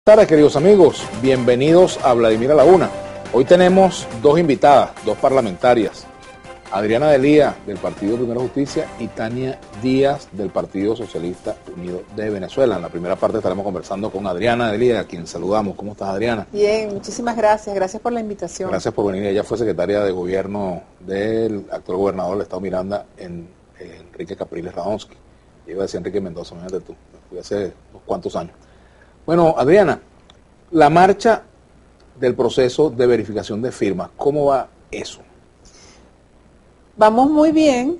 Buenas tardes, queridos amigos, bienvenidos a Vladimir a la Una. Hoy tenemos dos invitadas, dos parlamentarias, Adriana Delía del Partido Primera Justicia y Tania Díaz del Partido Socialista Unido de Venezuela. En la primera parte estaremos conversando con Adriana Delía, a quien saludamos. ¿Cómo estás, Adriana? Bien, muchísimas gracias por la invitación. Gracias por venir. Ella fue secretaria de gobierno del actual gobernador del estado Miranda, Enrique Capriles Radonsky. Yo iba a decir Enrique Mendoza, imagínate tú, fui hace unos cuantos años. Bueno, Adriana, la marcha del proceso de verificación de firmas, ¿cómo va eso? Vamos muy bien,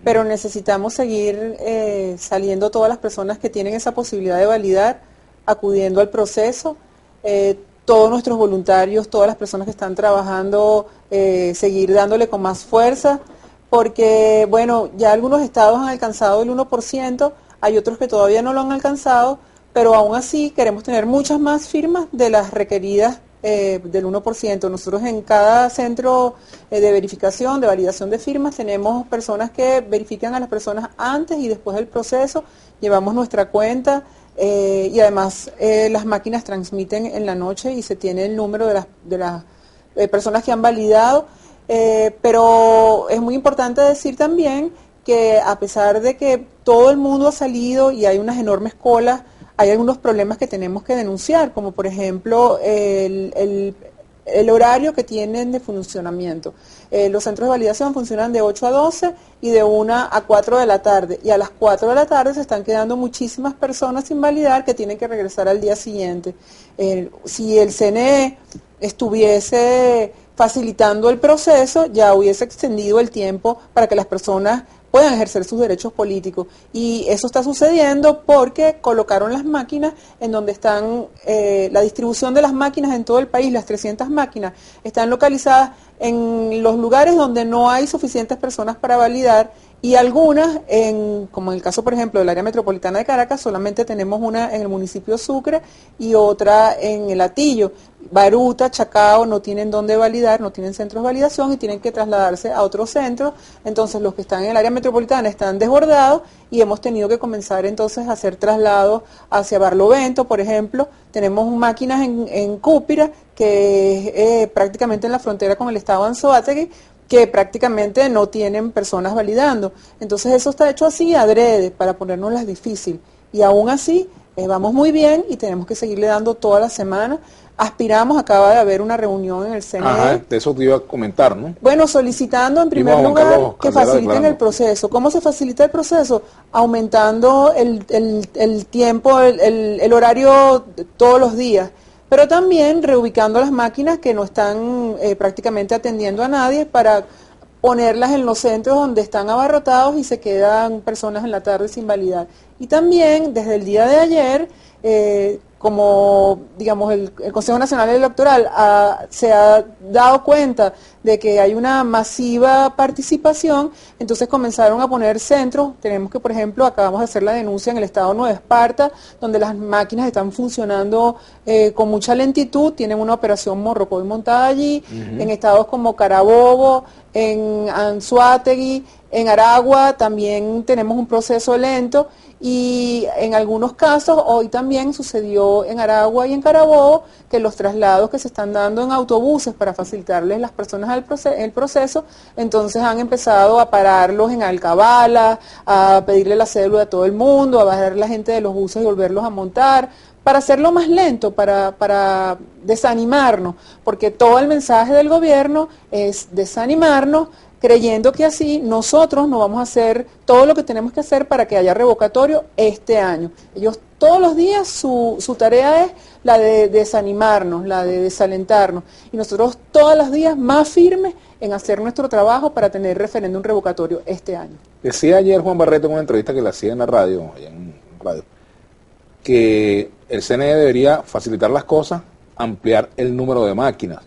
pero necesitamos seguir saliendo todas las personas que tienen esa posibilidad de validar, acudiendo al proceso, todos nuestros voluntarios, todas las personas que están trabajando, seguir dándole con más fuerza, porque, bueno, ya algunos estados han alcanzado el 1%, hay otros que todavía no lo han alcanzado, pero aún así queremos tener muchas más firmas de las requeridas del 1%. Nosotros en cada centro de verificación, de validación de firmas, tenemos personas que verifican a las personas antes y después del proceso, llevamos nuestra cuenta y además las máquinas transmiten en la noche y se tiene el número de las personas que han validado, pero es muy importante decir también que a pesar de que todo el mundo ha salido y hay unas enormes colas, hay algunos problemas que tenemos que denunciar, como por ejemplo el horario que tienen de funcionamiento. Los centros de validación funcionan de 8 a 12 y de 1 a 4 de la tarde. Y a las 4 de la tarde se están quedando muchísimas personas sin validar que tienen que regresar al día siguiente. Si el CNE estuviese facilitando el proceso, ya hubiese extendido el tiempo para que las personas puedan ejercer sus derechos políticos. Y eso está sucediendo porque colocaron las máquinas en donde están, la distribución de las máquinas en todo el país, las 300 máquinas, están localizadas en los lugares donde no hay suficientes personas para validar y algunas, como en el caso, por ejemplo, del área metropolitana de Caracas, solamente tenemos una en el municipio Sucre y otra en el Hatillo. Baruta, Chacao no tienen dónde validar, no tienen centros de validación y tienen que trasladarse a otros centros. Entonces los que están en el área metropolitana están desbordados y hemos tenido que comenzar entonces a hacer traslados hacia Barlovento, por ejemplo. Tenemos máquinas en Cúpira, que es prácticamente en la frontera con el estado de Anzoátegui, que prácticamente no tienen personas validando. Entonces eso está hecho así adrede, para ponérnoslas difícil. Y aún así vamos muy bien y tenemos que seguirle dando toda la semana. Aspiramos, acaba de haber una reunión en el CNE. Ajá, de eso te iba a comentar, ¿no? Bueno, solicitando en primer lugar que faciliten el proceso. ¿Cómo se facilita el proceso? Aumentando el tiempo, el horario todos los días, pero también reubicando las máquinas que no están prácticamente atendiendo a nadie para ponerlas en los centros donde están abarrotados y se quedan personas en la tarde sin validar. Y también desde el día de ayer, como digamos el Consejo Nacional Electoral se ha dado cuenta de que hay una masiva participación, entonces comenzaron a poner centros. Tenemos que, por ejemplo, acabamos de hacer la denuncia en el estado Nueva Esparta, donde las máquinas están funcionando con mucha lentitud, tienen una operación Morrocoy montada allí, en estados como Carabobo, en Anzoátegui, en Aragua también tenemos un proceso lento y en algunos casos, hoy también sucedió en Aragua y en Carabobo, que los traslados que se están dando en autobuses para facilitarles las personas el proceso, entonces han empezado a pararlos en Alcabala, a pedirle la cédula a todo el mundo, a bajar la gente de los buses y volverlos a montar, para hacerlo más lento, para desanimarnos, porque todo el mensaje del gobierno es desanimarnos, creyendo que así nosotros no vamos a hacer todo lo que tenemos que hacer para que haya revocatorio este año. Ellos todos los días su tarea es la de desanimarnos, la de desalentarnos, y nosotros todos los días más firmes en hacer nuestro trabajo para tener referéndum revocatorio este año. Decía ayer Juan Barreto en una entrevista que le hacía en la radio, que el CNE debería facilitar las cosas, ampliar el número de máquinas.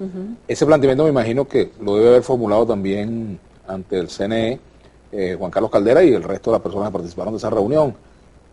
Ese planteamiento me imagino que lo debe haber formulado también ante el CNE Juan Carlos Caldera y el resto de las personas que participaron de esa reunión.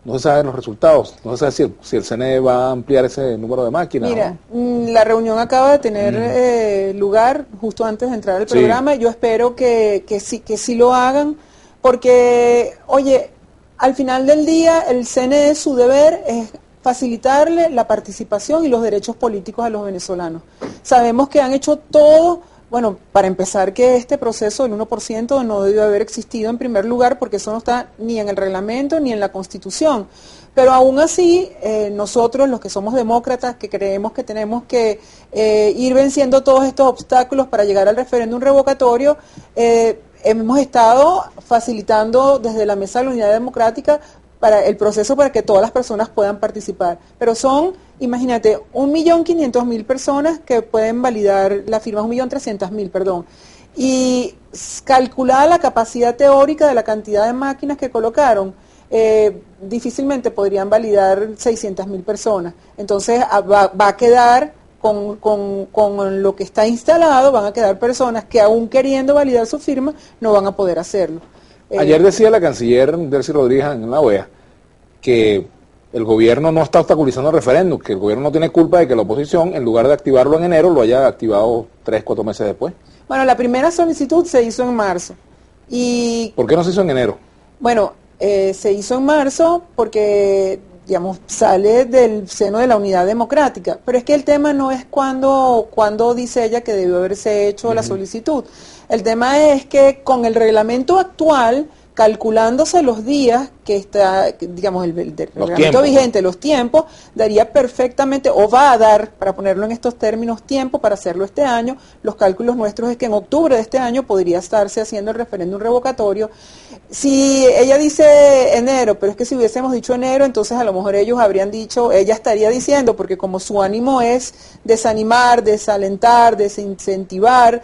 No se saben los resultados, no se sabe si el CNE va a ampliar ese número de máquinas. Mira, ¿no? La reunión acaba de tener lugar justo antes de entrar al programa, y yo espero que sí lo hagan, porque, oye, al final del día el CNE, su deber es facilitarle la participación y los derechos políticos a los venezolanos. Sabemos que han hecho todo, bueno, para empezar que este proceso del 1% no debió haber existido en primer lugar porque eso no está ni en el reglamento ni en la Constitución. Pero aún así, nosotros los que somos demócratas, que creemos que tenemos que ir venciendo todos estos obstáculos para llegar al referéndum revocatorio, hemos estado facilitando desde la Mesa de la Unidad Democrática para el proceso para que todas las personas puedan participar. Pero son, imagínate, 1.500.000 personas que pueden validar la firma, 1.300.000, perdón. Y calculada la capacidad teórica de la cantidad de máquinas que colocaron, difícilmente podrían validar 600.000 personas. Entonces va a quedar con lo que está instalado, van a quedar personas que aún queriendo validar su firma no van a poder hacerlo. Ayer decía la canciller Delcy Rodríguez en la OEA que el gobierno no está obstaculizando el referéndum, que el gobierno no tiene culpa de que la oposición, en lugar de activarlo en enero, lo haya activado 3-4 meses después. Bueno, la primera solicitud se hizo en marzo. ¿Por qué no se hizo en enero? Bueno, se hizo en marzo porque, digamos, sale del seno de la Unidad Democrática, pero es que el tema no es cuando dice ella que debió haberse hecho la solicitud. El tema es que con el reglamento actual, calculándose los días que está, digamos, el reglamento vigente, los tiempos, daría perfectamente, o va a dar, para ponerlo en estos términos, tiempo para hacerlo este año. Los cálculos nuestros es que en octubre de este año podría estarse haciendo el referéndum revocatorio. Si ella dice enero, pero es que si hubiésemos dicho enero, entonces a lo mejor ellos habrían dicho, ella estaría diciendo, porque como su ánimo es desanimar, desalentar, desincentivar,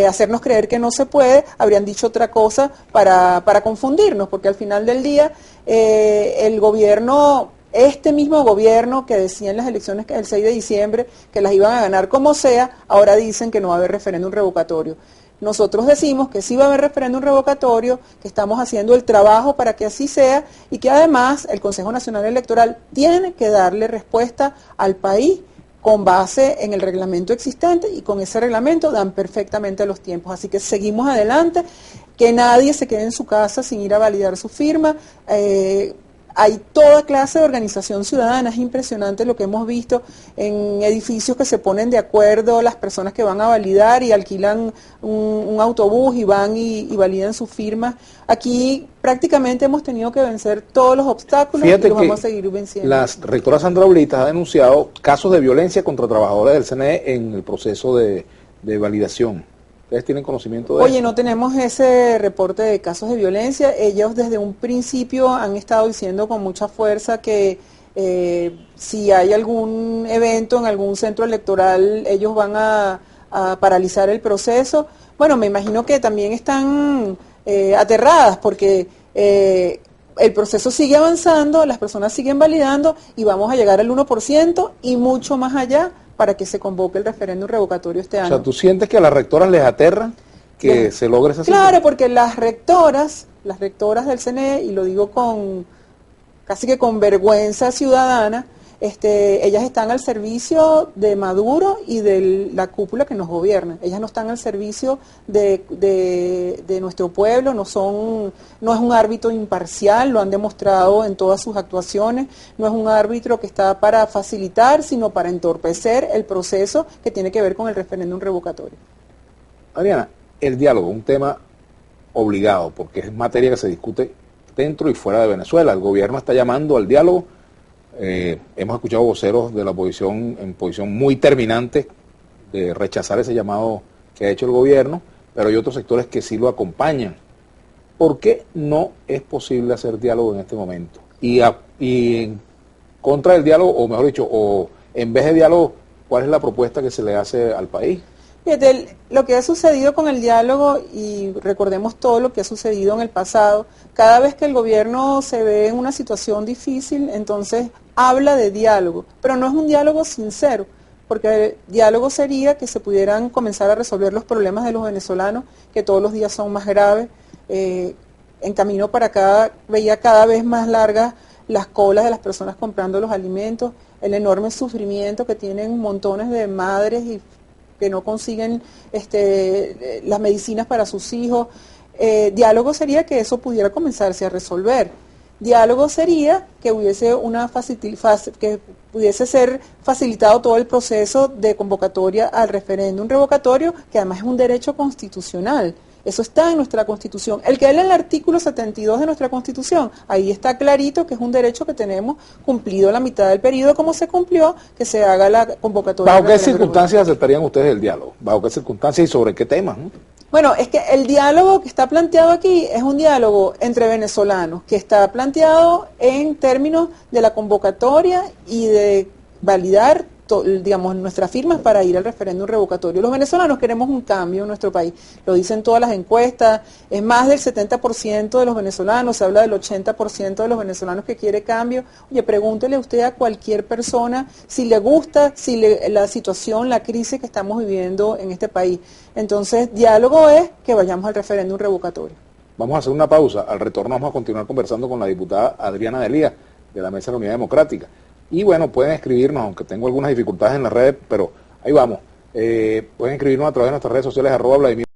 hacernos creer que no se puede, habrían dicho otra cosa para confundirnos, porque al final del día el gobierno, este mismo gobierno que decía en las elecciones el 6 de diciembre que las iban a ganar como sea, ahora dicen que no va a haber referéndum revocatorio. Nosotros decimos que sí va a haber referéndum revocatorio, que estamos haciendo el trabajo para que así sea y que además el Consejo Nacional Electoral tiene que darle respuesta al país con base en el reglamento existente, y con ese reglamento dan perfectamente los tiempos. Así que seguimos adelante, que nadie se quede en su casa sin ir a validar su firma. Hay toda clase de organización ciudadana, es impresionante lo que hemos visto en edificios que se ponen de acuerdo las personas que van a validar y alquilan un autobús y van y validan su firma. Aquí prácticamente hemos tenido que vencer todos los obstáculos. Fíjate y los vamos a seguir venciendo. La rectora Sandra Ulitas ha denunciado casos de violencia contra trabajadores del CNE en el proceso de validación. ¿Ustedes tienen conocimiento de eso? Oye, no tenemos ese reporte de casos de violencia. Ellos desde un principio han estado diciendo con mucha fuerza que si hay algún evento en algún centro electoral, ellos van a paralizar el proceso. Bueno, me imagino que también están aterradas porque el proceso sigue avanzando, las personas siguen validando y vamos a llegar al 1% y mucho más allá para que se convoque el referéndum revocatorio este año. O sea, ¿tú sientes que a las rectoras les aterra que se logre esa situación? Claro, porque las rectoras del CNE, y lo digo casi que con vergüenza ciudadana, ellas están al servicio de Maduro y de la cúpula que nos gobierna. Ellas no están al servicio de nuestro pueblo, no es un árbitro imparcial, lo han demostrado en todas sus actuaciones, no es un árbitro que está para facilitar, sino para entorpecer el proceso que tiene que ver con el referéndum revocatorio. Adriana, el diálogo, un tema obligado, porque es materia que se discute dentro y fuera de Venezuela. El gobierno está llamando al diálogo. Hemos escuchado voceros de la oposición en posición muy terminante de rechazar ese llamado que ha hecho el gobierno, pero hay otros sectores que sí lo acompañan. ¿Por qué no es posible hacer diálogo en este momento? Y en contra del diálogo, o mejor dicho, o en vez de diálogo, ¿cuál es la propuesta que se le hace al país? Fíjate, lo que ha sucedido con el diálogo, y recordemos todo lo que ha sucedido en el pasado, cada vez que el gobierno se ve en una situación difícil, entonces habla de diálogo, pero no es un diálogo sincero, porque el diálogo sería que se pudieran comenzar a resolver los problemas de los venezolanos, que todos los días son más graves. En camino para acá veía cada vez más largas las colas de las personas comprando los alimentos, el enorme sufrimiento que tienen montones de madres y que no consiguen las medicinas para sus hijos. Diálogo sería que eso pudiera comenzarse a resolver. Diálogo sería que hubiese que pudiese ser facilitado todo el proceso de convocatoria al referéndum revocatorio, que además es un derecho constitucional. Eso está en nuestra Constitución. El que lee el artículo 72 de nuestra Constitución, ahí está clarito que es un derecho que tenemos cumplido la mitad del periodo, como se cumplió, que se haga la convocatoria. ¿Bajo qué circunstancias aceptarían ustedes el diálogo? ¿Bajo qué circunstancias y sobre qué temas? ¿No? Bueno, es que el diálogo que está planteado aquí es un diálogo entre venezolanos, que está planteado en términos de la convocatoria y de validar digamos, nuestras firmas para ir al referéndum revocatorio. Los venezolanos queremos un cambio en nuestro país, lo dicen todas las encuestas, es más del 70% de los venezolanos, se habla del 80% de los venezolanos que quiere cambio. Oye, pregúntele usted a cualquier persona si le gusta, la situación, la crisis que estamos viviendo en este país. Entonces, diálogo es que vayamos al referéndum revocatorio. Vamos a hacer una pausa, al retorno vamos a continuar conversando con la diputada Adriana Delía, de la Mesa de la Unidad Democrática. Y bueno, pueden escribirnos, aunque tengo algunas dificultades en las redes, pero ahí vamos. Pueden escribirnos a través de nuestras redes sociales, @Vladimir